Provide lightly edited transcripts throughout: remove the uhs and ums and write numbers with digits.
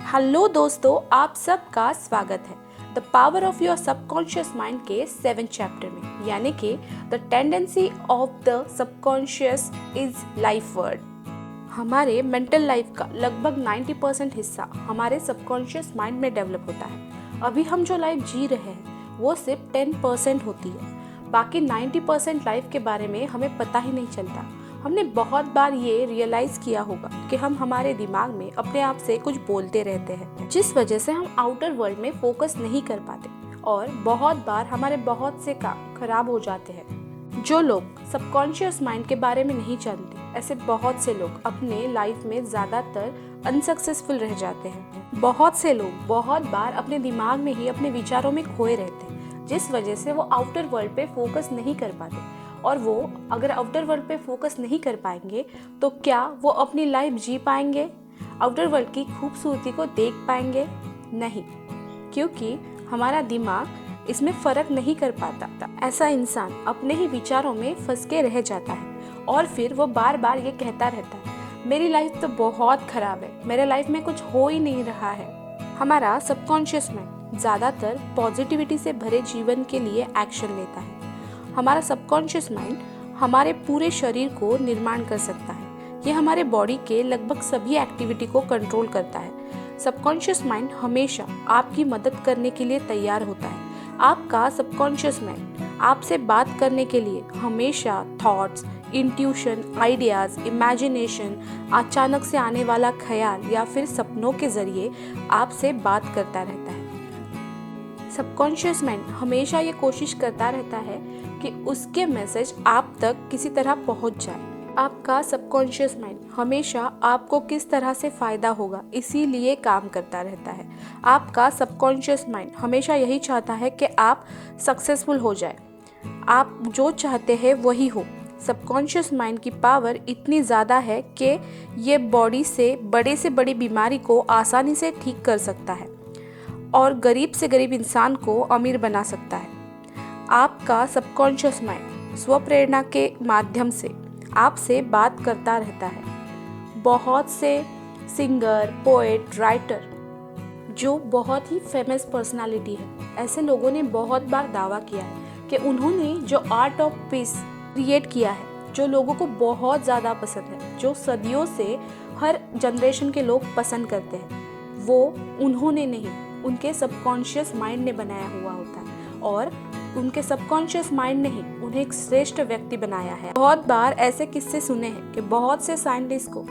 Hello दोस्तों, आप सबका स्वागत है the power of your subconscious mind के 7th चैप्टर में, यानी कि the tendency of the subconscious is life word. हमारे मेंटल लाइफ का लगभग 90% हिस्सा हमारे सबकॉन्शियस माइंड में डेवलप होता है। अभी हम जो लाइफ जी रहे हैं वो सिर्फ 10% होती है। बाकी 90% लाइफ के बारे में हमें पता ही नहीं चलता। हमने बहुत बार ये रियलाइज किया होगा कि हम हमारे दिमाग में अपने आप से कुछ बोलते रहते हैं, जिस वजह से हम आउटर वर्ल्ड में फोकस नहीं कर पाते और बहुत बार हमारे बहुत से काम खराब हो जाते हैं। जो लोग सबकॉन्शियस माइंड के बारे में नहीं जानते, ऐसे बहुत से लोग अपने लाइफ में ज़्यादातर अनसक्सेसफुल रह जाते हैं। बहुत से लोग बहुत बार अपने दिमाग में ही अपने विचारों में खोए रहते हैं, जिस वजह से वो आउटर वर्ल्ड पे फोकस नहीं कर पाते। और वो अगर आउटर वर्ल्ड पे फोकस नहीं कर पाएंगे तो क्या वो अपनी लाइफ जी पाएंगे, आउटर वर्ल्ड की खूबसूरती को देख पाएंगे? नहीं, क्योंकि हमारा दिमाग इसमें फ़र्क नहीं कर पाता। ऐसा इंसान अपने ही विचारों में फंस के रह जाता है और फिर वो बार बार ये कहता रहता है, मेरी लाइफ तो बहुत ख़राब है, मेरे लाइफ में कुछ हो ही नहीं रहा है। हमारा सबकॉन्शियस माइंड ज़्यादातर पॉजिटिविटी से भरे जीवन के लिए एक्शन लेता है। हमारा सबकॉन्शियस माइंड हमारे पूरे शरीर को निर्माण कर सकता है। ये हमारे बॉडी के लगभग सभी एक्टिविटी को कंट्रोल करता है। सबकॉन्शियस माइंड हमेशा आपकी मदद करने के लिए तैयार होता है। आपका सबकॉन्शियस माइंड आपसे बात करने के लिए हमेशा थॉट्स, इंट्यूशन, आइडियाज़, इमेजिनेशन, अचानक से आने वाला ख्याल या फिर सपनों के जरिए आपसे बात करता रहता है। सबकॉन्शियस माइंड हमेशा ये कोशिश करता रहता है कि उसके मैसेज आप तक किसी तरह पहुंच जाए। आपका सबकॉन्शियस माइंड हमेशा आपको किस तरह से फ़ायदा होगा इसीलिए काम करता रहता है। आपका सबकॉन्शियस माइंड हमेशा यही चाहता है कि आप सक्सेसफुल हो जाए, आप जो चाहते हैं वही हो। सबकॉन्शियस माइंड की पावर इतनी ज़्यादा है कि ये बॉडी से बड़ी बीमारी को आसानी से ठीक कर सकता है और गरीब से गरीब इंसान को अमीर बना सकता है। आपका सबकॉन्शियस माइंड स्वप्रेरणा के माध्यम से आपसे बात करता रहता है। बहुत से सिंगर, पोएट, राइटर जो बहुत ही फेमस पर्सनालिटी है, ऐसे लोगों ने बहुत बार दावा किया है कि उन्होंने जो आर्ट ऑफ पीस क्रिएट किया है, जो लोगों को बहुत ज़्यादा पसंद है, जो सदियों से हर जनरेशन के लोग पसंद करते हैं, वो उन्होंने नहीं, उनके सबकॉन्शियस माइंड ने बनाया हुआ होता है और उनके सबकॉन्शियस माइंड ने ही उन्हें एक श्रेष्ठ व्यक्ति बनाया है। बहुत बार ऐसे किस्से सुने हैं कि बहुत से साइंटिस्ट को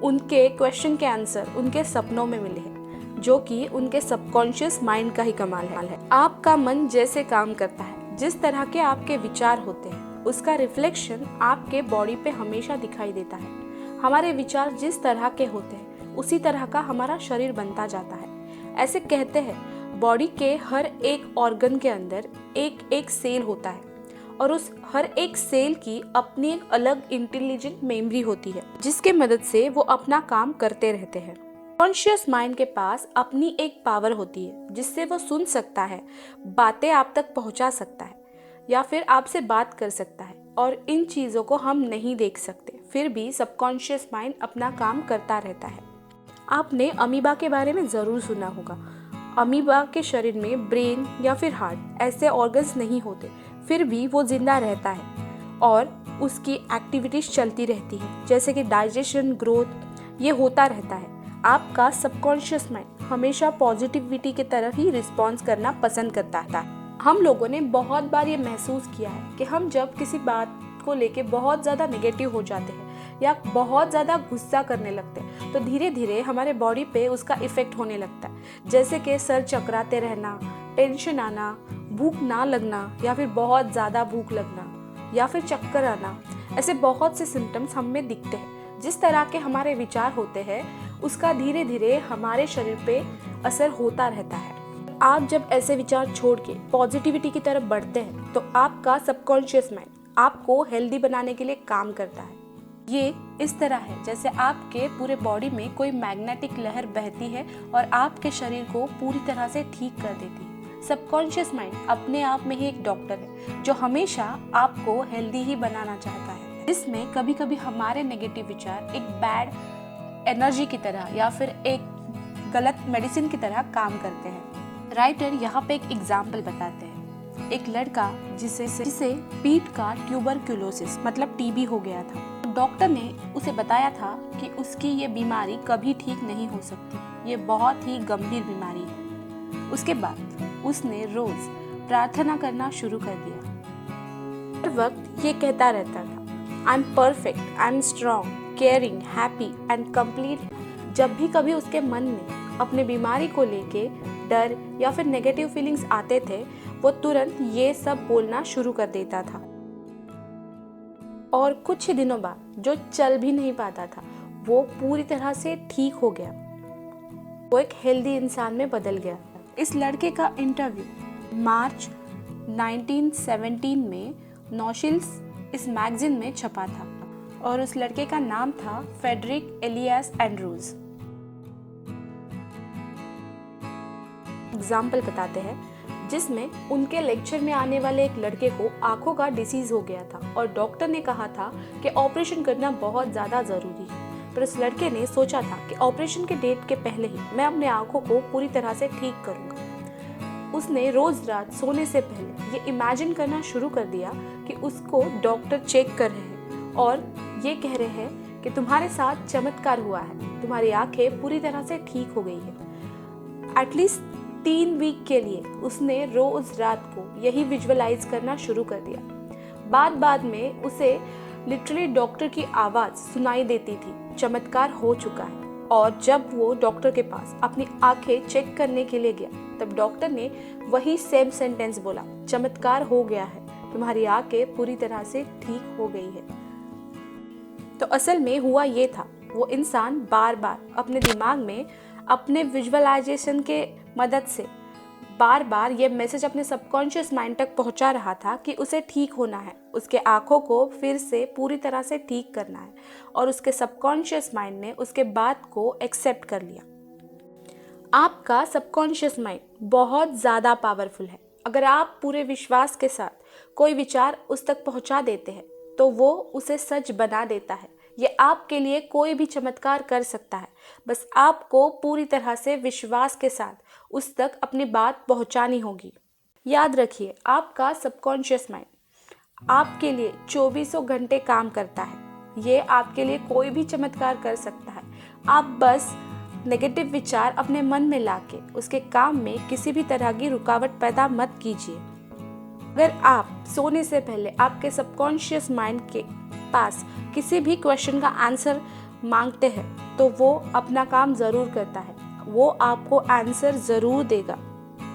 उनके क्वेश्चन के आंसर उनके सपनों में मिले हैं, जो कि उनके सबकॉन्शियस माइंड का ही कमाल है। आपका मन जैसे काम करता है, जिस तरह के आपके विचार होते हैं, उसका रिफ्लेक्शन आपके बॉडी पे हमेशा दिखाई देता है। हमारे विचार जिस तरह के होते हैं उसी तरह का हमारा शरीर बनता जाता है। ऐसे कहते हैं बॉडी के हर एक ऑर्गन के अंदर एक एक सेल होता है और उस हर एक सेल की अपनी एक अलग इंटेलिजेंट मेमोरी होती है, जिसके मदद से वो अपना काम करते रहते हैं। कॉन्शियस माइंड के पास अपनी एक पावर होती है जिससे वो सुन सकता है, बातें आप तक पहुंचा सकता है या फिर आपसे बात कर सकता है, और इन चीज़ों को हम नहीं देख सकते, फिर भी सबकॉन्शियस माइंड अपना काम करता रहता है। आपने अमीबा के बारे में ज़रूर सुना होगा। अमीबा के शरीर में ब्रेन या फिर हार्ट ऐसे ऑर्गन्स नहीं होते, फिर भी वो जिंदा रहता है और उसकी एक्टिविटीज चलती रहती है, जैसे कि डाइजेशन, ग्रोथ, ये होता रहता है। आपका सबकॉन्शियस माइंड हमेशा पॉजिटिविटी की तरफ ही रिस्पॉन्स करना पसंद करता है। हम लोगों ने बहुत बार ये महसूस किया है कि हम जब किसी बात को लेके बहुत ज़्यादा नेगेटिव हो जाते हैं या बहुत ज़्यादा गुस्सा करने लगते हैं तो धीरे धीरे हमारे बॉडी पे उसका इफ़ेक्ट होने लगता है, जैसे कि सर चकराते रहना, टेंशन आना, भूख ना लगना या फिर बहुत ज़्यादा भूख लगना या फिर चक्कर आना। ऐसे बहुत से सिम्टम्स हम में दिखते हैं। जिस तरह के हमारे विचार होते हैं उसका धीरे धीरे हमारे शरीर पे असर होता रहता है। आप जब ऐसे विचार छोड़ के पॉजिटिविटी की तरफ बढ़ते हैं तो आपका सबकॉन्शियस माइंड आपको हेल्दी बनाने के लिए काम करता है। ये इस तरह है जैसे आपके पूरे बॉडी में कोई मैग्नेटिक लहर बहती है और आपके शरीर को पूरी तरह से ठीक कर देती है। सबकॉन्शियस माइंड अपने आप में ही एक डॉक्टर है जो हमेशा आपको हेल्दी ही बनाना चाहता है। इसमें कभी कभी हमारे नेगेटिव विचार एक बैड एनर्जी की तरह या फिर एक गलत मेडिसिन की तरह काम करते हैं। राइटर यहाँ पे एक एग्जाम्पल बताते हैं। एक लड़का जिसे पीठ का ट्यूबरक्यूलोसिस मतलब टीबी हो गया था। डॉक्टर ने उसे बताया था कि उसकी ये बीमारी कभी ठीक नहीं हो सकती, ये बहुत ही गंभीर बीमारी है। उसके बाद उसने रोज प्रार्थना करना शुरू कर दिया। हर वक्त ये कहता रहता था, I am perfect, I am strong, caring, happy and complete. जब भी कभी उसके मन में अपने बीमारी को लेके डर या फिर नेगेटिव फीलिंग्स आते थे, वो तुरंत ये सब बोलना शुरू कर देता था। और कुछ ही दिनों बाद जो चल भी नहीं पाता था, वो पूरी तरह से ठीक हो गया। वो एक हेल्दी इंसान में बदल गया। इस लड़के का इंटरव्यू मार्च 1917 में नॉशिल्स इस मैगजीन में छपा था और उस लड़के का नाम था फ्रेडरिक एलियास एंड्रूज। एग्जाम्पल बताते हैं जिसमें उनके लेक्चर में आने वाले एक लड़के को आंखों का डिसीज हो गया था और डॉक्टर ने कहा था कि ऑपरेशन करना बहुत ज़्यादा ज़रूरी है। पर उस लड़के ने सोचा था कि ऑपरेशन के डेट के पहले ही मैं अपने आंखों को पूरी तरह से ठीक करूंगा। उसने रोज रात सोने से पहले ये इमेजिन करना शुरू कर दिया कि उसको डॉक्टर चेक कर रहे हैं और ये कह रहे हैं कि तुम्हारे साथ चमत्कार हुआ है, तुम्हारी आंखें पूरी तरह से ठीक हो गई है। एटलीस्ट 3 वीक के लिए उसने रोज रात को यही विजुअलाइज करना शुरू कर दिया। बाद में उसे लिटरली डॉक्टर की आवाज सुनाई देती थी, चमत्कार हो चुका है। और जब वो डॉक्टर के पास अपनी आंखें चेक करने के लिए गया, तब डॉक्टर ने वही सेम सेंटेंस बोला, चमत्कार हो गया है, तुम्हारी आंखें पूरी तरह से ठीक हो गई है। तो असल में हुआ ये था, वो इंसान बार बार अपने दिमाग में अपने विजुअलाइजेशन के मदद से बार बार ये मैसेज अपने सबकॉन्शियस माइंड तक पहुंचा रहा था कि उसे ठीक होना है, उसके आंखों को फिर से पूरी तरह से ठीक करना है। और उसके सबकॉन्शियस माइंड ने उसके बात को एक्सेप्ट कर लिया। आपका सबकॉन्शियस माइंड बहुत ज़्यादा पावरफुल है। अगर आप पूरे विश्वास के साथ कोई विचार उस तक पहुंचा देते हैं तो वो उसे सच बना देता है। ये आपके लिए कोई भी चमत्कार कर सकता है, बस आपको पूरी तरह से विश्वास के साथ उस तक अपनी बात पहुंचानी होगी। याद रखिए, आपका सबकॉन्शियस माइंड आपके लिए 24 घंटे काम करता है। ये आपके लिए कोई भी चमत्कार कर सकता है। आप बस नेगेटिव विचार अपने मन में लाके उसके काम में किसी भी तरह की रुकावट पैदा मत कीजिए। अगर आप सोने से पहले आपके सबकॉन्शियस माइंड के पास किसी भी क्वेश्चन का आंसर मांगते हैं तो वो अपना काम ज़रूर करता है, वो आपको आंसर ज़रूर देगा।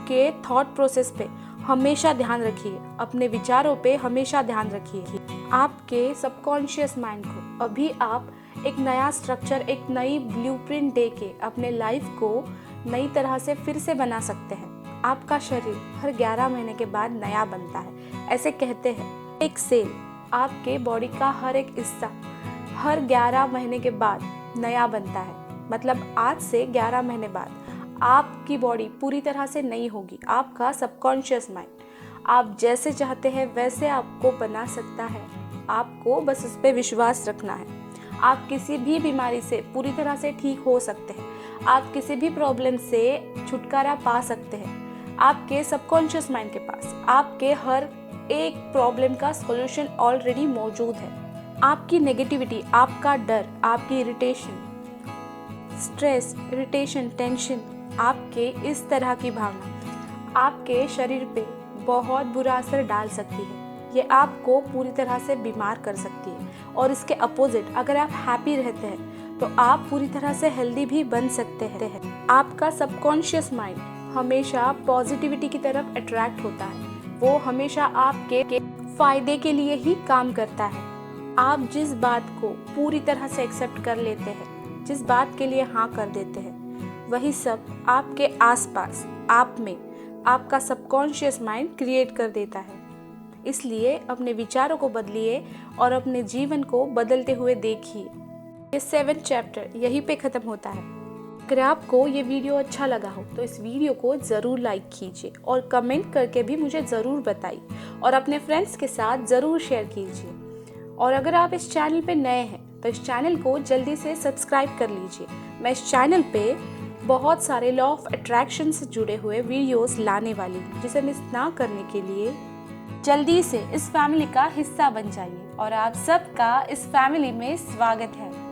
के थॉट प्रोसेस पे हमेशा ध्यान रखिए, अपने विचारों पे हमेशा ध्यान रखिए। आपके सबकॉन्शियस माइंड को अभी आप एक नया स्ट्रक्चर, एक नई ब्लूप्रिंट दे के अपने लाइफ को नई तरह से फिर से बना सकते हैं। आपका शरीर हर 11 महीने के बाद नया बनता है। ऐसे कहते हैं, एक सेल, आपके बॉडी का हर एक हिस्सा हर 11 महीने के बाद नया बनता है। मतलब आज से 11 महीने बाद आपकी बॉडी पूरी तरह से नई होगी। आपका सबकॉन्शियस माइंड आप जैसे चाहते हैं वैसे आपको बना सकता है। आपको बस उस पर विश्वास रखना है। आप किसी भी बीमारी से पूरी तरह से ठीक हो सकते हैं। आप किसी भी प्रॉब्लम से छुटकारा पा सकते हैं। आपके सबकॉन्शियस माइंड के पास आपके हर एक प्रॉब्लम का सॉल्यूशन ऑलरेडी मौजूद है। आपकी नेगेटिविटी, आपका डर, आपकी इरिटेशन, स्ट्रेस, इरिटेशन, टेंशन, आपके इस तरह की भावना आपके शरीर पे बहुत बुरा असर डाल सकती है। ये आपको पूरी तरह से बीमार कर सकती है। और इसके अपोजिट, अगर आप हैप्पी रहते हैं तो आप पूरी तरह से हेल्दी भी बन सकते हैं। आपका सबकॉन्शियस माइंड हमेशा पॉजिटिविटी की तरफ अट्रैक्ट होता है। वो हमेशा आपके फायदे के लिए ही काम करता है। आप जिस बात को पूरी तरह से एक्सेप्ट कर लेते हैं, जिस बात के लिए हाँ कर देते हैं, वही सब आपके आसपास, आप में, आपका सबकॉन्शियस माइंड क्रिएट कर देता है। इसलिए अपने विचारों को बदलिए और अपने जीवन को बदलते हुए देखिए। ये 7th चैप्टर यहीं पे ख़त्म होता है। अगर आपको ये वीडियो अच्छा लगा हो तो इस वीडियो को ज़रूर लाइक कीजिए और कमेंट करके भी मुझे ज़रूर बताइए और अपने फ्रेंड्स के साथ ज़रूर शेयर कीजिए। और अगर आप इस चैनल पे नए हैं तो इस चैनल को जल्दी से सब्सक्राइब कर लीजिए। मैं इस चैनल पे बहुत सारे लॉ ऑफ अट्रैक्शन से जुड़े हुए वीडियोस लाने वाली हूँ, जिसे मिस ना करने के लिए जल्दी से इस फैमिली का हिस्सा बन जाइए और आप सबका इस फैमिली में स्वागत है।